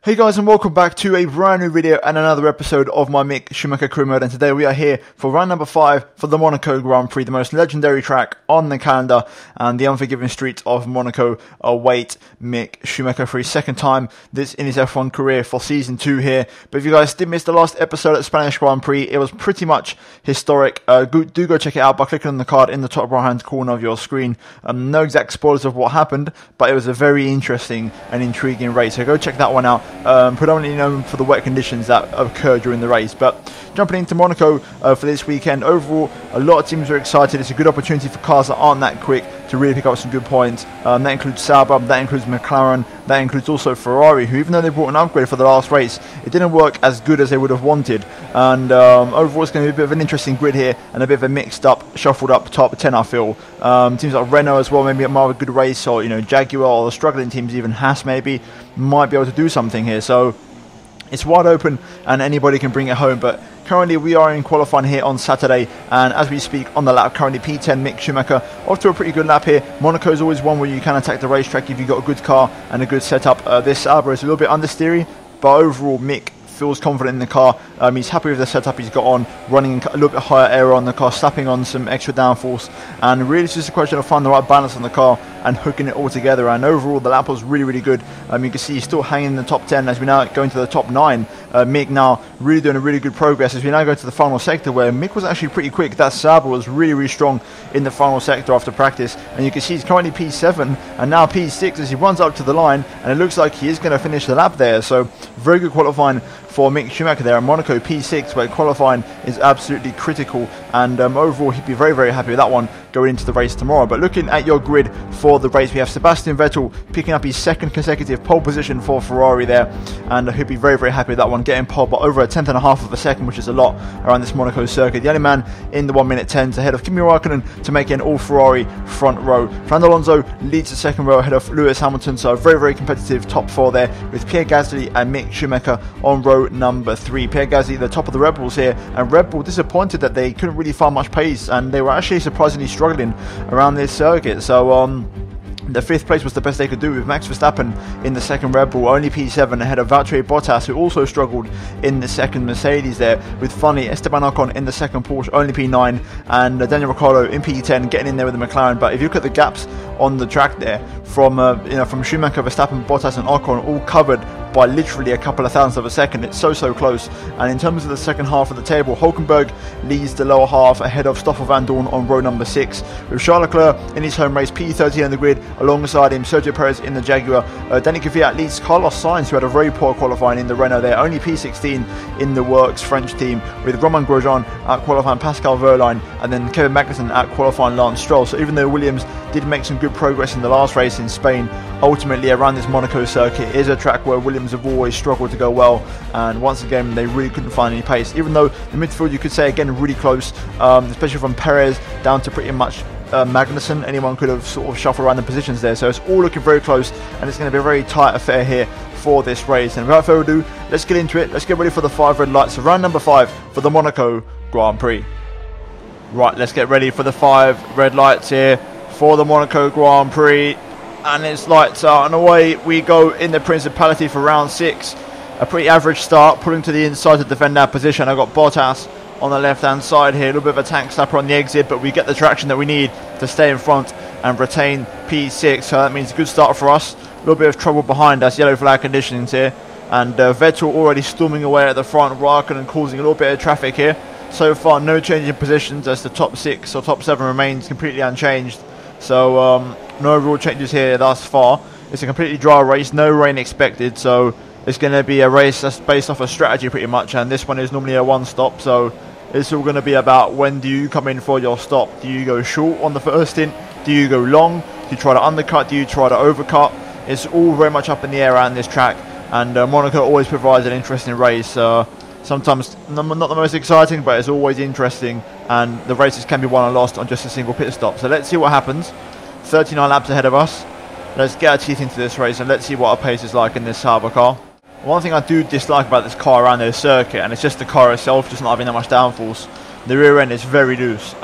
Hey guys, and welcome back to a brand new video and another episode of my Mick Schumacher Career Mode, and today we are here for round number 5 for the Monaco Grand Prix, the most legendary track on the calendar, and the unforgiving streets of Monaco await Mick Schumacher for his second time this in his F1 career for season 2 here. But if you guys did miss the last episode at the Spanish Grand Prix, it was pretty much historic. Do go check it out by clicking on the card in the top right hand corner of your screen. No exact spoilers of what happened, but it was a very interesting and intriguing race, so go check that one out. Predominantly known for the wet conditions that occurred during the race. But jumping into Monaco for this weekend, overall a lot of teams are excited. It's a good opportunity for cars that aren't that quick to really pick up some good points. That includes Sauber, that includes McLaren, that includes also Ferrari, who even though they brought an upgrade for the last race, it didn't work as good as they would have wanted. And overall it's going to be a bit of an interesting grid here and a bit of a mixed up, shuffled up top 10 I feel. Teams like Renault as well, maybe more of a good race, or Jaguar, or the struggling teams, even Haas maybe, might be able to do something here. So it's wide open and anybody can bring it home. But currently we are in qualifying here on Saturday, and as we speak on the lap currently P10 Mick Schumacher off to a pretty good lap here. Monaco is always one where you can attack the racetrack if you've got a good car and a good setup. This Sauber is a little bit understeery, but overall Mick feels confident in the car. He's happy with the setup he's got on, running a little bit higher aero on the car, slapping on some extra downforce, and really it's just a question of finding the right balance on the car and hooking it all together. And overall the lap was really good. You can see he's still hanging in the top 10 as we now go into the top 9. Mick now really doing a really good progress as we now go to the final sector, where Mick was actually pretty quick. That Sauber was really strong in the final sector after practice, and you can see he's currently P7 and now P6 as he runs up to the line, and it looks like he is going to finish the lap there. So very good qualifying for Mick Schumacher there, and Monaco P6, where qualifying is absolutely critical, and overall he'd be very happy with that one going into the race tomorrow. But looking at your grid for the race, we have Sebastian Vettel picking up his second consecutive pole position for Ferrari there, and he'll be very happy with that one, getting pole by over a 1/10.5 of a second, which is a lot around this Monaco circuit. The only man in the 1:10s ahead of Kimi Raikkonen to make an all Ferrari front row. Fernando Alonso leads the second row ahead of Lewis Hamilton, so a very competitive top 4 there, with Pierre Gasly and Mick Schumacher on row number 3. Pierre Gasly the top of the Red Bulls here, and Red Bull disappointed that they couldn't really find much pace, and they were actually surprisingly struggling around this circuit. So the 5th place was the best they could do, with Max Verstappen in the second Red Bull, only P7 ahead of Valtteri Bottas, who also struggled in the second Mercedes there, with funny Esteban Ocon in the second Porsche, only P9, and Daniel Ricciardo in P10 getting in there with the McLaren. But if you look at the gaps on the track there, from Schumacher, Verstappen, Bottas and Ocon, all covered by literally a couple of thousandths of a second. It's so close. And in terms of the second half of the table, Hulkenberg leads the lower half ahead of Stoffel Van Dorn on row number 6, with Charles Leclerc in his home race P13 on the grid, alongside him Sergio Perez in the Jaguar. Danny Kvyat leads Carlos Sainz, who had a very poor qualifying in the Renault there, only P16 in the Works French team, with Romain Grosjean at qualifying Pascal Wehrlein, and then Kevin Magnussen at qualifying Lance Stroll. So even though Williams did make some good progress in the last race in Spain, ultimately around this Monaco circuit is a track where Williams have always struggled to go well, and once again they really couldn't find any pace, even though the midfield, you could say, again, really close, especially from Perez down to pretty much Magnussen. Anyone could have sort of shuffled around the positions there, so it's all looking very close, and it's going to be a very tight affair here for this race. And without further ado, let's get into it. Let's get ready for the 5 red lights. So round number 5 for the Monaco Grand Prix. Right, let's get ready for the 5 red lights here for the Monaco Grand Prix, and it's lights out and away we go in the Principality for round 6. A pretty average start, pulling to the inside to defend our position. I've got Bottas on the left hand side here, a little bit of a tank slapper on the exit, but we get the traction that we need to stay in front and retain P6, so that means a good start for us. A little bit of trouble behind us, yellow flag conditions here, and Vettel already storming away at the front, Raikkonen causing a little bit of traffic here. So far no change in positions, as the top 6 or top 7 remains completely unchanged. So no real changes here thus far. It's a completely dry race, no rain expected, so it's going to be a race that's based off a strategy pretty much, and this one is normally a one stop, so it's all going to be about when do you come in for your stop. Do you go short on the first stint? Do you go long? Do you try to undercut? Do you try to overcut? It's all very much up in the air around this track, and Monaco always provides an interesting race. Sometimes not the most exciting, but it's always interesting, and the races can be won and lost on just a single pit stop. So let's see what happens. 39 laps ahead of us. Let's get our teeth into this race and let's see what our pace is like in this Sauber car. One thing I do dislike about this car around the circuit, and it's just the car itself just not having that much downforce. The rear end is very loose.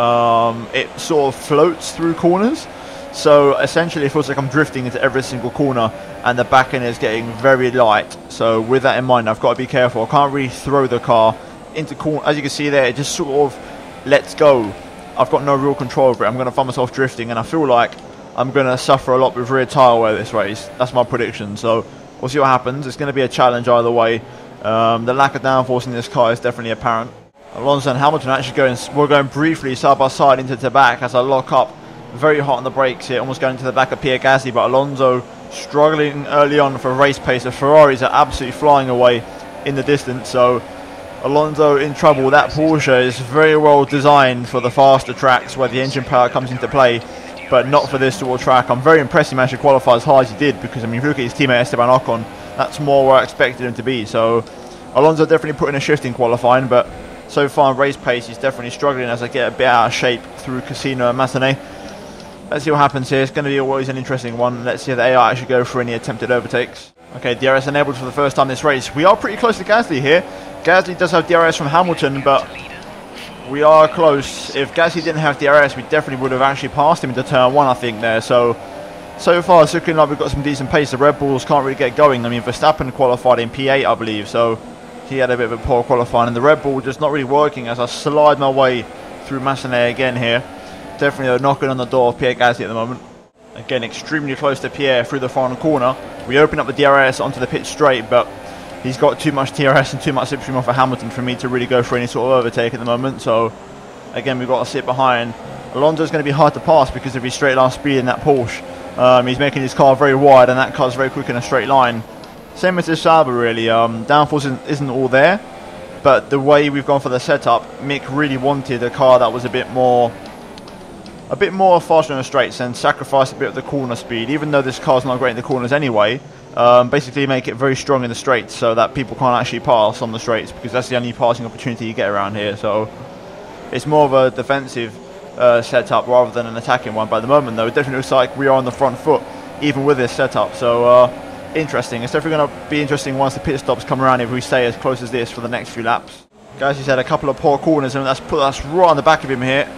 It sort of floats through corners, So essentially it feels like I'm drifting into every single corner, and the back end is getting very light. So with that in mind, I've got to be careful. I can't really throw the car into corner. As you can see there, it just sort of lets go. I've got no real control over it. I'm going to find myself drifting, and I feel like I'm going to suffer a lot with rear tyre wear this race. That's my prediction. So we'll see what happens. It's going to be a challenge either way. The lack of downforce in this car is definitely apparent. Alonso and Hamilton actually we're going briefly side by side into the back as I lock up. Very hot on the brakes here, almost going to the back of Pierre Gasly, but Alonso struggling early on for race pace. The Ferraris are absolutely flying away in the distance, so Alonso in trouble. That Porsche is very well designed for the faster tracks where the engine power comes into play, but not for this sort of track. I'm very impressed he managed to qualify as high as he did, because I mean, if you look at his teammate Esteban Ocon, that's more where I expected him to be. So Alonso definitely put in a shift in qualifying, but so far in race pace he's definitely struggling as I get a bit out of shape through Casino and Massenet. Let's see what happens here. It's going to be always an interesting one. Let's see if the AI actually go for any attempted overtakes. Okay, DRS enabled for the first time this race. We are pretty close to Gasly here. Gasly does have DRS from Hamilton, but we are close. If Gasly didn't have DRS, we definitely would have actually passed him into turn 1, I think, there. So far it's looking like we've got some decent pace. The Red Bulls can't really get going. I mean, Verstappen qualified in P8, I believe, so he had a bit of a poor qualifying, and the Red Bull just not really working as I slide my way through Massenet again here. Definitely a knocking on the door of Pierre Gasly at the moment. Again, extremely close to Pierre through the final corner. We open up the DRS onto the pit straight, but he's got too much DRS and too much slipstream off of Hamilton for me to really go for any sort of overtake at the moment. So again, we've got to sit behind. Alonso's going to be hard to pass because of his straight line speed in that Porsche. He's making his car very wide, and that car's very quick in a straight line. Same as this Sauber, really. Downforce isn't all there, but the way we've gone for the setup, Mick really wanted a car that was a bit more faster in the straights and sacrifice a bit of the corner speed, even though this car's not great in the corners anyway. Basically make it very strong in the straights so that people can't actually pass on the straights, because that's the only passing opportunity you get around here. So it's more of a defensive setup rather than an attacking one. But at the moment though, it definitely looks like we are on the front foot even with this setup. So interesting. It's definitely going to be interesting once the pit stops come around if we stay as close as this for the next few laps. Guys, he's had a couple of poor corners, and that's put us right on the back of him here.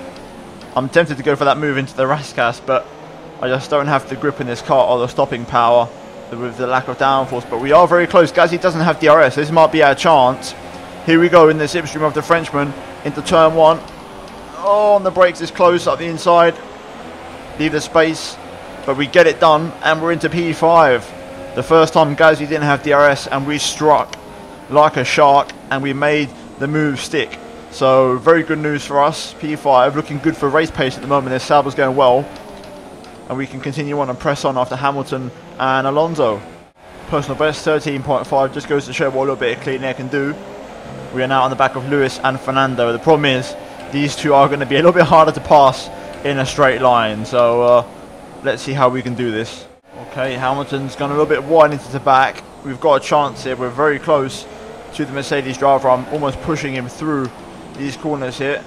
I'm tempted to go for that move into the Rascas, but I just don't have the grip in this car or the stopping power with the lack of downforce. But we are very close. Gasly doesn't have DRS. This might be our chance. Here we go in the slipstream of the Frenchman into turn 1. Oh, on the brakes is close up the inside. Leave the space, but we get it done, and we're into P5. The first time Gasly didn't have DRS, and we struck like a shark, and we made the move stick. So very good news for us. P5 looking good for race pace at the moment. This Sauber's going well, and we can continue on and press on after Hamilton and Alonso. Personal best 13.5 just goes to show what a little bit of clean air can do. We are now on the back of Lewis and Fernando. The problem is these two are going to be a little bit harder to pass in a straight line. So let's see how we can do this. Okay, Hamilton's gone a little bit wide into the back. We've got a chance here. We're very close to the Mercedes driver. I'm almost pushing him through these corners here.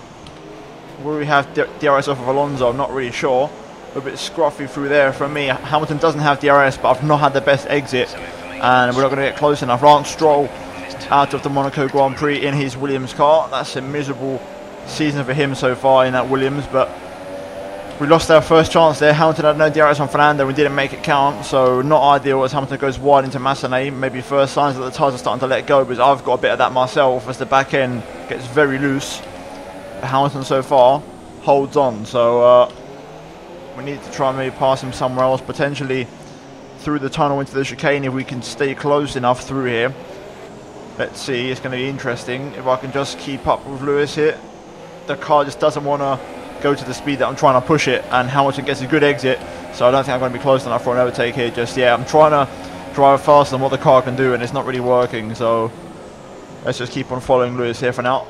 Will we have DRS off of Alonso? I'm not really sure. A bit scruffy through there for me. Hamilton doesn't have DRS, but I've not had the best exit, and we're not going to get close enough. Lance Stroll out of the Monaco Grand Prix in his Williams car. That's a miserable season for him so far in that Williams, but we lost our first chance there. Hamilton had no DRS on Fernando. We didn't make it count, so not ideal as Hamilton goes wide into Massenet. Maybe first signs that the tyres are starting to let go, because I've got a bit of that myself as the back end gets very loose. But Hamilton so far holds on, so we need to try and maybe pass him somewhere else, potentially through the tunnel into the chicane if we can stay close enough through here. Let's see, it's going to be interesting if I can just keep up with Lewis here. The car just doesn't want to go to the speed that I'm trying to push it, and Hamilton gets a good exit, so I don't think I'm going to be close enough for an overtake here just yet. I'm trying to drive faster than what the car can do, and it's not really working, so let's just keep on following Lewis here for now.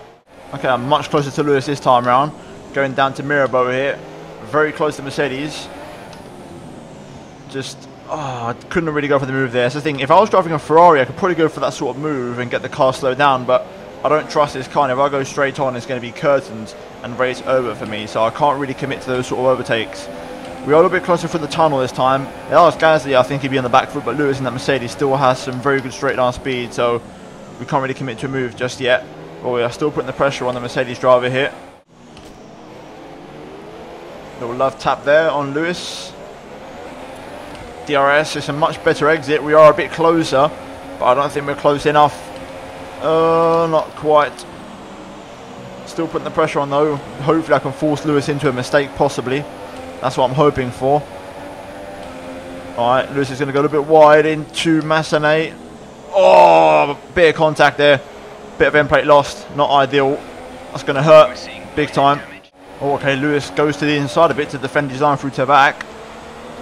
Okay, I'm much closer to Lewis this time around, going down to Mirabeau here, very close to Mercedes. Just I couldn't really go for the move there. So the thing, if I was driving a Ferrari, I could probably go for that sort of move and get the car slowed down, but I don't trust this car, and if I go straight on, it's going to be curtains and race over for me, so I can't really commit to those sort of overtakes. We are a little bit closer for the tunnel this time. If I was Gasly, I think he'd be on the back foot, but Lewis in that Mercedes still has some very good straight line speed, so we can't really commit to a move just yet. But we are still putting the pressure on the Mercedes driver here. Little love tap there on Lewis. DRS, it's a much better exit. We are a bit closer, but I don't think we're close enough. Not quite. Still putting the pressure on though. Hopefully I can force Lewis into a mistake, possibly. That's what I'm hoping for. Alright, Lewis is going to go a little bit wide into Massenet. Oh, bit of contact there. Bit of end plate lost. Not ideal. That's going to hurt big time. Oh, okay, Lewis goes to the inside a bit to defend his line through to back.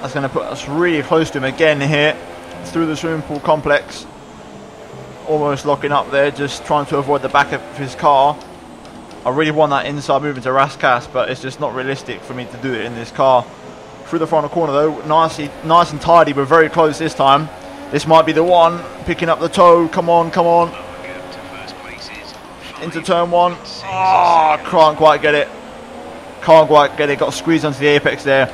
That's going to put us really close to him again here. Through the swimming pool complex. Almost locking up there, just trying to avoid the back of his car. I really want that inside movement to Raskas, but it's just not realistic for me to do it in this car. Through the final corner though, nice and tidy. We're very close this time. This might be the one. Picking up the toe. Come on, come on. Into turn one. Ah, can't quite get it. Can't quite get it. Got squeezed onto the apex there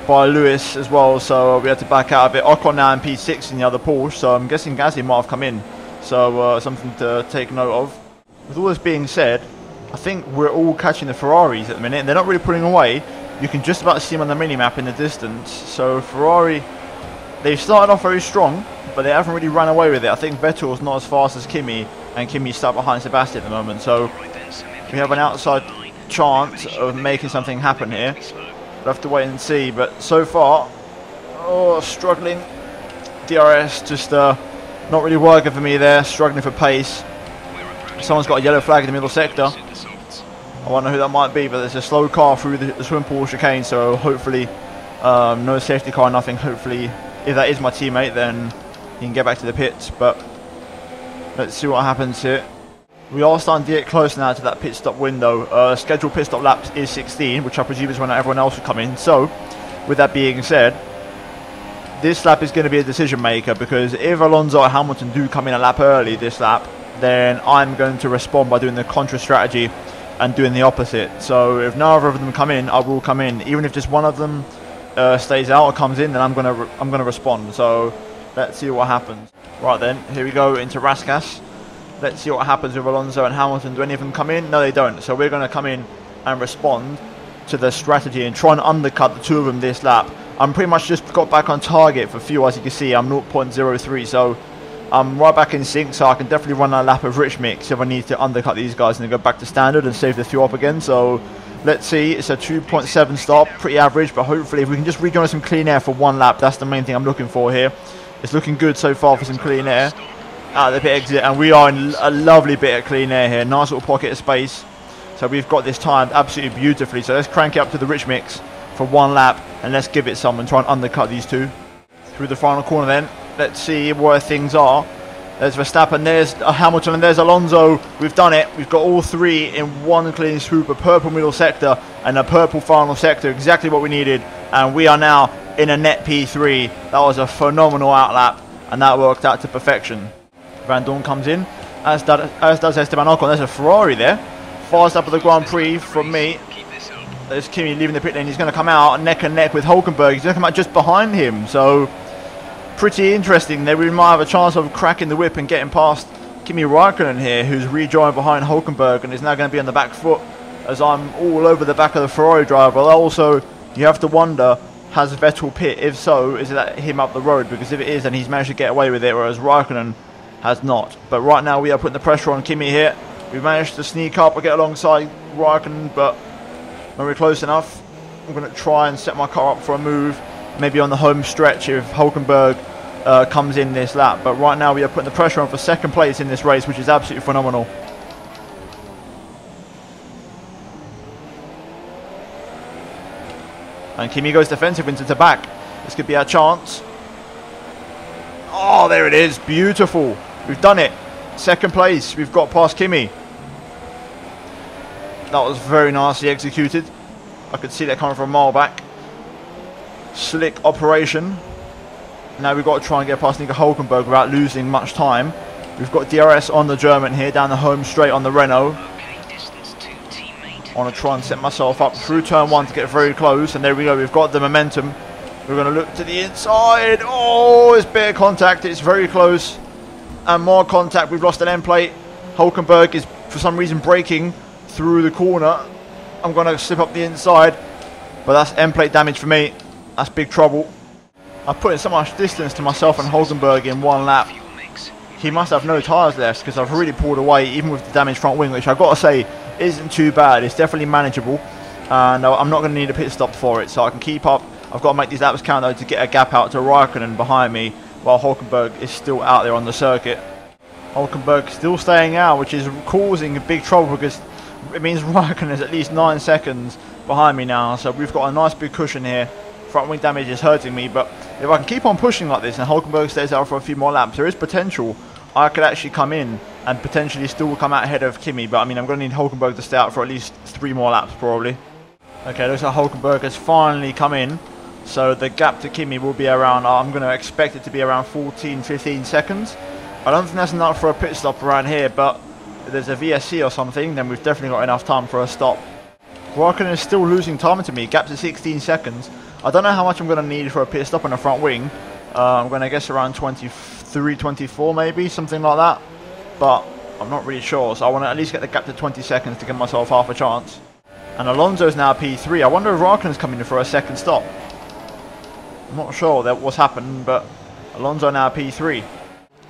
by Lewis as well, so we had to back out a bit. Ocon now in P6 in the other Porsche, so I'm guessing Gasly might have come in. So something to take note of. With all this being said, I think we're all catching the Ferraris at the minute, and they're not really pulling away. You can just about see them on the mini-map in the distance. So Ferrari, they've started off very strong, but they haven't really run away with it. I think Vettel's not as fast as Kimi, and Kimi's stuck behind Sebastian at the moment. So we have an outside chance of making something happen here. We'll have to wait and see, but so far, oh, struggling. DRS just not really working for me there, struggling for pace. Someone's got a yellow flag in the middle sector. I wonder who that might be, but there's a slow car through the swim pool chicane, so hopefully no safety car, nothing. Hopefully, if that is my teammate, then he can get back to the pits, but let's see what happens here. We are starting to get close now to that pit stop window. Scheduled pit stop laps is 16, which I presume is when everyone else will come in. So, with that being said, this lap is going to be a decision maker, because if Alonso or Hamilton do come in a lap early this lap, then I'm going to respond by doing the contra strategy and doing the opposite. So if neither of them come in, I will come in. Even if just one of them stays out or comes in, then I'm gonna respond. So let's see what happens. Right then, here we go into Raskas. Let's see what happens with Alonso and Hamilton. Do any of them come in? No, they don't. So we're going to come in and respond to the strategy and try and undercut the two of them this lap. I'm pretty much just got back on target for fuel, as you can see. I'm 0.03, so I'm right back in sync, so I can definitely run a lap of rich mix if I need to undercut these guys and then go back to standard and save the fuel up again. So let's see. It's a 2.7 stop, pretty average, but hopefully if we can just rejoin some clean air for one lap, that's the main thing I'm looking for here. It's looking good so far for some clean air out of the pit exit, and we are in a lovely bit of clean air here. Nice little pocket of space, so we've got this timed absolutely beautifully. So let's crank it up to the rich mix for one lap and let's give it some and try and undercut these two. Through the final corner then, let's see where things are. There's Verstappen, there's Hamilton, and there's Alonso. We've done it. We've got all three in one clean swoop, a purple middle sector and a purple final sector, exactly what we needed. And we are now in a net P3. That was a phenomenal outlap, and that worked out to perfection. Van Dorn comes in, as does Esteban Ocon. There's a Ferrari there. Fast up of the Grand Prix from me. There's Kimi leaving the pit lane. He's going to come out neck and neck with Hulkenberg. He's going to come out just behind him. So pretty interesting there. We might have a chance of cracking the whip and getting past Kimi Raikkonen here, who's rejoined behind Hulkenberg and is now going to be on the back foot as I'm all over the back of the Ferrari driver. Also, you have to wonder, has Vettel pit? If so, is that him up the road? Because if it is, then he's managed to get away with it, whereas Raikkonen has not. But right now we are putting the pressure on Kimi here. We've managed to sneak up or get alongside Raikkonen, but when we're close enough, I'm going to try and set my car up for a move, maybe on the home stretch if Hulkenberg comes in this lap. But right now we are putting the pressure on for second place in this race, which is absolutely phenomenal. And Kimi goes defensive into the back. This could be our chance. Oh, there it is. Beautiful. We've done it. Second place. We've got past Kimi. That was very nicely executed. I could see that coming from a mile back. Slick operation. Now we've got to try and get past Nico Hulkenberg without losing much time. We've got DRS on the German here, down the home straight on the Renault. I want to try and set myself up through turn one to get very close. And there we go. We've got the momentum. We're going to look to the inside. Oh, it's bare contact. It's very close. And more contact. We've lost an end plate. Hulkenberg is for some reason braking through the corner. I'm going to slip up the inside, but that's end plate damage for me. That's big trouble. I've put in so much distance to myself and Hulkenberg in one lap. He must have no tyres left because I've really pulled away, even with the damaged front wing, which I've got to say isn't too bad. It's definitely manageable, and I'm not going to need a pit stop for it, so I can keep up. I've got to make these laps count though to get a gap out to Raikkonen behind me, while Hulkenberg is still out there on the circuit. Hulkenberg still staying out, which is causing big trouble because it means Raikkonen is at least 9 seconds behind me now, so we've got a nice big cushion here. Front wing damage is hurting me, but if I can keep on pushing like this and Hulkenberg stays out for a few more laps, there is potential I could actually come in and potentially still come out ahead of Kimi, but I mean I'm going to need Hulkenberg to stay out for at least 3 more laps probably. Okay, looks like Hulkenberg has finally come in, so the gap to Kimi will be around, I'm going to expect it to be around 14-15 seconds. I don't think that's enough for a pit stop around here, but if there's a VSC or something, then we've definitely got enough time for a stop. Raikkonen is still losing time to me, gap to 16 seconds. I don't know how much I'm going to need for a pit stop on the front wing. I'm going to guess around 23, 24 maybe, something like that. But I'm not really sure, so I want to at least get the gap to 20 seconds to give myself half a chance. And Alonso's now P3. I wonder if Raikkonen's coming in for a second stop. I'm not sure what's happened, but Alonso now P3.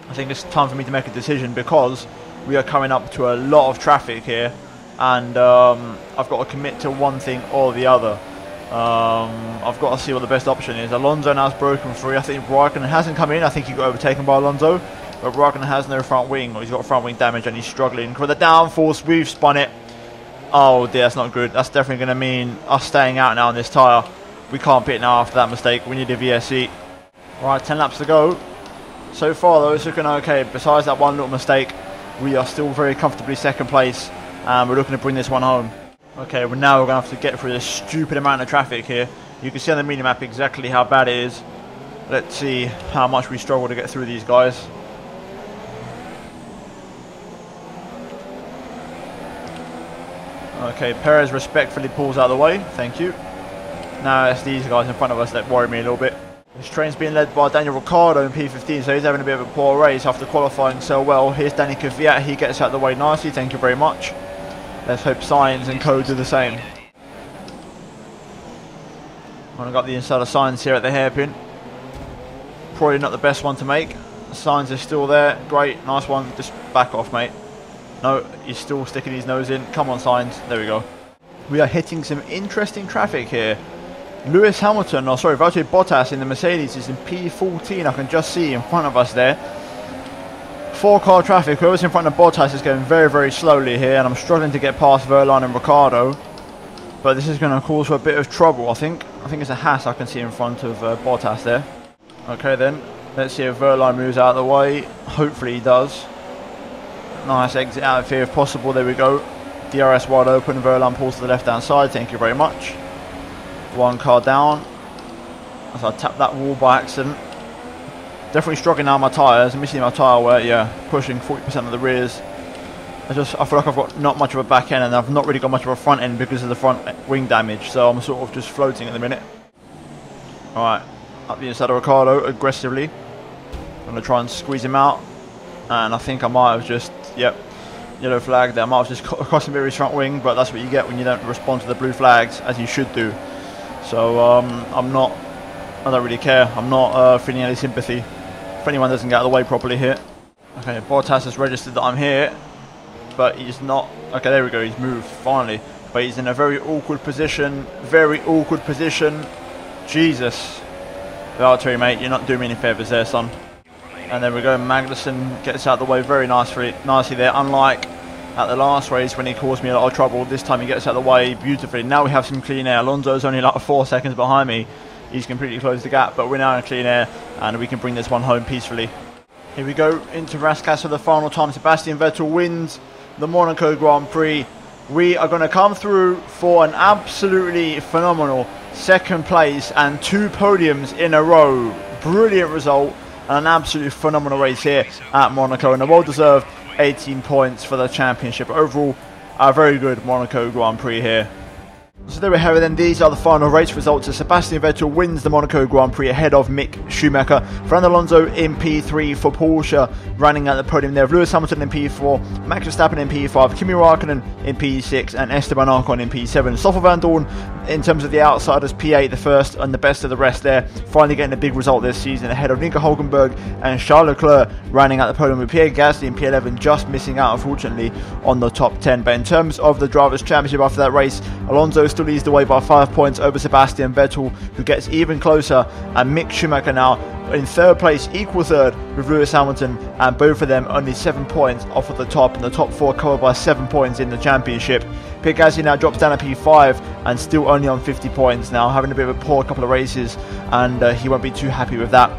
I think it's time for me to make a decision because we are coming up to a lot of traffic here, and I've got to commit to one thing or the other. I've got to see what the best option is. Alonso now has broken free. I think Raikkonen hasn't come in. I think he got overtaken by Alonso, but Raikkonen has no front wing, or he's got front wing damage and he's struggling. For the downforce, we've spun it. Oh dear, that's not good. That's definitely going to mean us staying out now on this tyre. We can't pit now after that mistake. We need a VSC. Alright, 10 laps to go. So far though, it's looking okay. Besides that one little mistake, we are still very comfortably second place, and we're looking to bring this one home. Okay, well now we're going to have to get through this stupid amount of traffic here. You can see on the mini-map exactly how bad it is. Let's see how much we struggle to get through these guys. Okay, Perez respectfully pulls out of the way, thank you. Now it's these guys in front of us that worry me a little bit. This train's being led by Daniel Ricciardo in P15, so he's having a bit of a poor race after qualifying so well. Here's Danny Kvyat, he gets out of the way nicely, thank you very much. Let's hope Sainz and Co do the same. I've got the inside of Sainz here at the hairpin. Probably not the best one to make. Sainz is still there, great, nice one, just back off mate. No, he's still sticking his nose in. Come on, Sainz. There we go. We are hitting some interesting traffic here. Lewis Hamilton, or sorry, Valtteri Bottas in the Mercedes is in P14. I can just see in front of us there. 4-car traffic. Whoever's in front of Bottas is going very, very slowly here, and I'm struggling to get past Verline and Ricciardo. But this is going to cause for a bit of trouble, I think. I think it's a Haas I can see in front of Bottas there. Okay then, let's see if Verline moves out of the way. Hopefully he does. Nice exit out of here if possible. There we go. DRS wide open. Verline pulls to the left hand side. Thank you very much. 1 car down. As I tap that wall by accident. Definitely struggling now on my tyres. I'm missing my tyre wear. Yeah, pushing 40% of the rears. I feel like I've got not much of a back end, and I've not really got much of a front end because of the front wing damage. So I'm sort of just floating at the minute. Alright, up the inside of Ricciardo aggressively. I'm going to try and squeeze him out. And I think I might have just, yep, yellow flag there. I might have just crossed him his front wing, but that's what you get when you don't respond to the blue flags, as you should do. So I don't really care. I'm not feeling any sympathy if anyone doesn't get out of the way properly here. Okay, Bottas has registered that I'm here, but he's not. Okay, there we go, he's moved, finally. But he's in a very awkward position, Jesus. Valtteri, mate, you're not doing me any favours there, son. And there we go, Magnussen gets out of the way very nicely there, unlike at the last race when he caused me a lot of trouble. This time he gets out of the way beautifully. Now we have some clean air. Alonso's only like 4 seconds behind me. He's completely closed the gap, but we're now in clean air and we can bring this one home peacefully. Here we go into Rascasse for the final time. Sebastian Vettel wins the Monaco Grand Prix. We are going to come through for an absolutely phenomenal second place and 2 podiums in a row. Brilliant result. And an absolutely phenomenal race here at Monaco, and a well-deserved 18 points for the championship. Overall, a very good Monaco Grand Prix here. So there we have it then, these are the final race results. Sebastian Vettel wins the Monaco Grand Prix ahead of Mick Schumacher. Fernando Alonso in P3 for Porsche, running at the podium there. Lewis Hamilton in P4, Max Verstappen in P5, Kimi Räikkönen in P6 and Esteban Ocon in P7. Stoffel Van Dorn in terms of the outsiders, P8 the first and the best of the rest there. Finally getting a big result this season ahead of Nico Hülkenberg and Charles Leclerc running at the podium, with Pierre Gasly in P11 just missing out unfortunately on the top 10. But in terms of the Drivers' Championship after that race, Alonso still leads the way by 5 points over Sebastian Vettel, who gets even closer, and Mick Schumacher now in third place, equal third with Lewis Hamilton, and both of them only 7 points off of the top, and the top 4 covered by 7 points in the championship. Pierre Gasly now drops down to P5 and still only on 50 points now, having a bit of a poor couple of races, and he won't be too happy with that.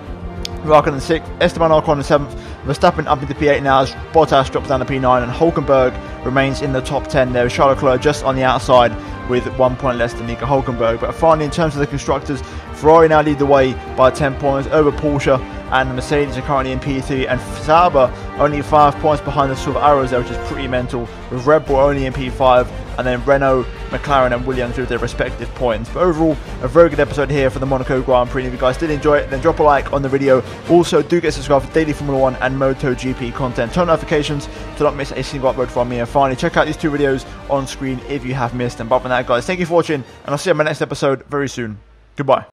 Räikkönen in 6th, Esteban Ocon in 7th, Verstappen up into P8 now as Bottas drops down to P9, and Hülkenberg remains in the top 10 there, with Charles Leclerc just on the outside with 1 point less than Nico Hülkenberg. But finally, in terms of the constructors, Ferrari now lead the way by 10 points over Porsche, and Mercedes are currently in P3, and Sauber only 5 points behind the sort of arrows there, which is pretty mental, with Red Bull only in P5, and then Renault, McLaren and Williams with their respective points. But overall, a very good episode here for the Monaco Grand Prix. If you guys did enjoy it, then drop a like on the video. Also, do get subscribed for daily Formula 1 and MotoGP content. Turn notifications to not miss a single upload from me. And finally, check out these 2 videos on screen if you have missed. And apart from that, guys, thank you for watching, and I'll see you in my next episode very soon. Goodbye.